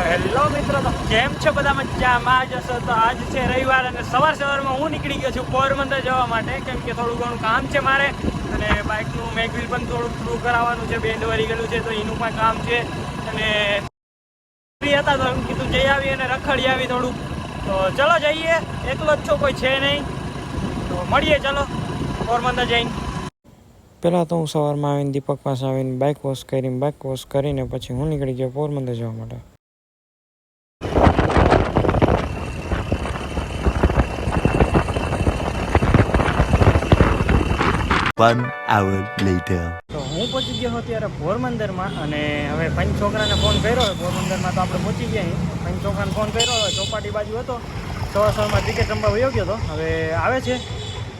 Hello મિત્રો, તો કેમ છો બધા? મજામાં જશો. તો આજ છે રવિવાર અને સવારમાં હું નીકળી ગયો છું પોરબંદર જવા માટે, કેમ કે થોડું ઘણું કામ છે મારે અને બાઇકનું મેગવિલ પણ થોડુંક પ્રૂવ કરાવવાનું છે. બેન્ડ વળી ગયેલું છે તો એનું પણ કામ છે અને ફ્રી હતા તો એમ કીધું જઈ આવી અને રખડી આવી થોડુંક. તો ચલો જઈએ, એકલો જ છો, કોઈ છે નહીં, તો મળીએ ચલો પોરબંદર જઈને. પહેલાં તો હું સવારમાં આવીને દીપક પાસે આવીને બાઇક વોશ કરીને પછી હું નીકળી ગયો પોરબંદર જવા માટે. 1 hour later. તો હું પહોંચી ગયો અત્યારે પોરબંદરમાં અને હવે પંચ છોકરાને ફોન કર્યો. પોરબંદરમાં તો આપણે પહોંચી ગયા. પંચ છોકરાને ફોન કર્યો, ચોપાટી બાજુ હતો, સવારમાં ક્રિકેટ રમવા વયો ગયો હતો. હવે આવે છે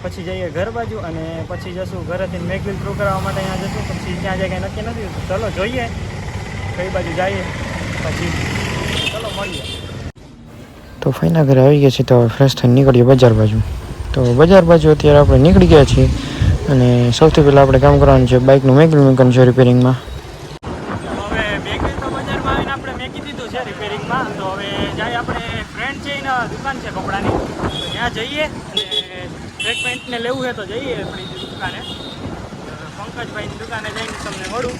પછી જઈએ ઘર બાજુ અને પછી જશું ઘરેથી મેગવિલ પ્રૂવ કરાવવા માટે અહીંયા જશું. પછી ત્યાં જાય કંઈ નક્કી નથી. ચલો જોઈએ કઈ બાજુ જઈએ, પછી ચલો મળીએ. તો ફાઈના ઘરે આવી ગયા છીએ, તો હવે ફ્રેશ થઈને નીકળીએ બજાર બાજુ. તો બજાર બાજુ અત્યારે આપણે નીકળી ગયા છીએ અને સૌથી પહેલાં આપણે કામ કરવાનું છે બાઇકનું મેગવિલ મૂકવાનું છે રિપેરિંગમાં. હવે મેગવિલ તો બજારમાં આવીને આપણે મેકી દીધું છે રિપેરિંગમાં. તો હવે જાય આપણે ફ્રેન્ડ છે એના દુકાન છે કપડાની, તો ત્યાં જઈએ અને ટ્રેક પેન્ટને લેવું હોય તો જઈએ આપણી દુકાને, પંકજભાઈની દુકાને જઈને તમને મળું.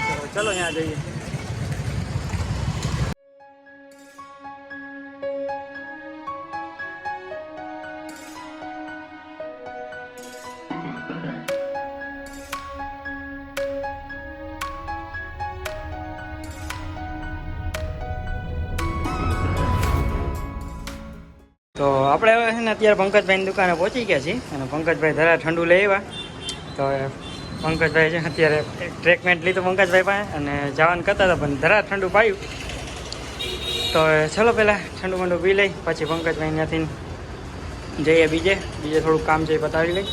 તો ચલો ત્યાં જઈએ. તો આપણે હવે છે ને અત્યારે પંકજભાઈની દુકાને પહોંચી ગયા છીએ અને પંકજભાઈ ધરા ઠંડુ લઈ આવ્યા. તો પંકજભાઈ છે અત્યારે ટ્રેકમેન્ટ લીધું પંકજભાઈ પાસે અને જવાનું કરતા હતા, પણ ધરા ઠંડુ પાયું. તો ચલો પહેલાં ઠંડુ મંડુ પી લઈ, પછી પંકજભાઈ ત્યાંથી જઈએ બીજે થોડુંક કામ છે એ બતાવી લઈ.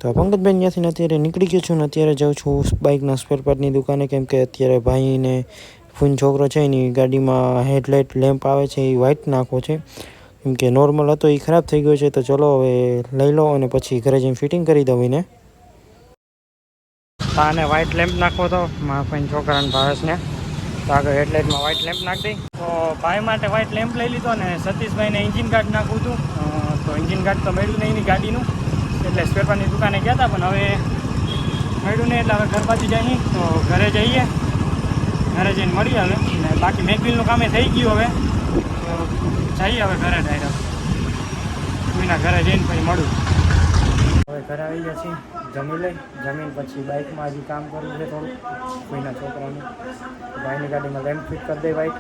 તો પંકજભાઈ ત્યાંથી અત્યારે નીકળી ગયો છું ને અત્યારે જાઉં છું બાઇકના સ્પેર પાર્ટની દુકાને, કેમ કે અત્યારે ભાઈને ફૂન છોકરો છે એની ગાડીમાં હેડલાઇટ લેમ્પ આવે છે એ વ્હાઇટ નાખવો છે, કેમ કે નોર્મલ હતો એ ખરાબ થઈ ગયો છે. તો ચલો હવે લઈ લો અને પછી ઘરે જઈને ફિટિંગ કરી દઉં એને. અને વ્હાઇટ લેમ્પ નાખવો તો મારા ફૂન છોકરાને ભાવેશને, તો આગળ હેડલાઇટમાં વ્હાઇટ લેમ્પ નાખી દઈ. તો ભાઈ માટે વ્હાઇટ લેમ્પ લઈ લીધો અને સતીશભાઈને એન્જિન કાર્ડ નાખવું હતું. તો એન્જિન કાર્ડ તો મળ્યું નહીં એની ગાડીનું, એટલે સ્પેરપાર્ટની દુકાને ગયા હતા, પણ હવે મળ્યું નહીં. એટલે હવે ઘર બાજુ જઈએ, તો ઘરે જઈએ, ઘરે જઈને મળીએ હવે. અને બાકી મેગવિલનું કામે થઈ ગયું. હવે તો જઈએ હવે ઘરે ડાયરેક્ટ, કોઈના ઘરે જઈને પછી મળું. હવે ઘરે આવી ગયા છીએ, જમી લઈ, જમીન પછી બાઇકમાં હજી કામ કરવું છે થોડું કોઈના છોકરાનું. ભાઈની ગાડીમાં લેમ્પ ફિટ કરી દે વ્હાઇટ,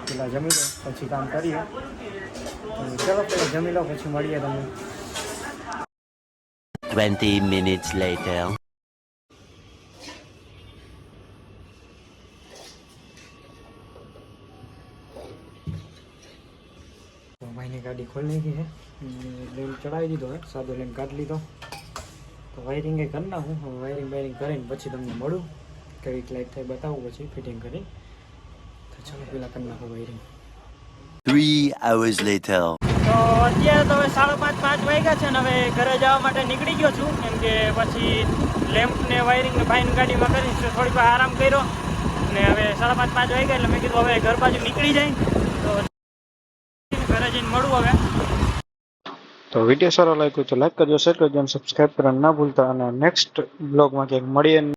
પેલા જમી લે પછી કામ કરીએ. ચલો પહેલાં જમી લો પછી મળીએ તમને. 20 minutes later. ભાઈની ગાડી ખોલી ગઈ છે, લેમ્પ ચડાવી દીધો હોય, સાદો લેમ્પ કાઢી લીધો. તો વાયરિંગ એ કરી નાખું. વાયરિંગ કરીને પછી તમને મળું, કેવી લાઇટ થાય બતાવું પછી ફિટિંગ કરી. તો ચાલો પહેલાં કરી નાખો વાયરિંગ. 3 hours later. તો અત્યારે તો હવે 5:30 વાગ્યા છે ને હવે ઘરે જવા માટે નીકળી ગયો છું, કેમ કે પછી લેમ્પને વાયરિંગને ભાઈની ગાડીમાં કરી થોડીક વાર આરામ કર્યો અને હવે 5:30 વાગ્યા એટલે મેં કીધું હવે ઘર બાજુ નીકળી જાય, તો ઘરે જઈને મળું હવે. તો વિડીયો સારો લાગ્યો તો લાઈક કરજો, શેર કરજો અને સબસ્ક્રાઈબ કરવાનું ના ભૂલતા. અને નેક્સ્ટ બ્લોગમાં ક્યાંક મળીએ.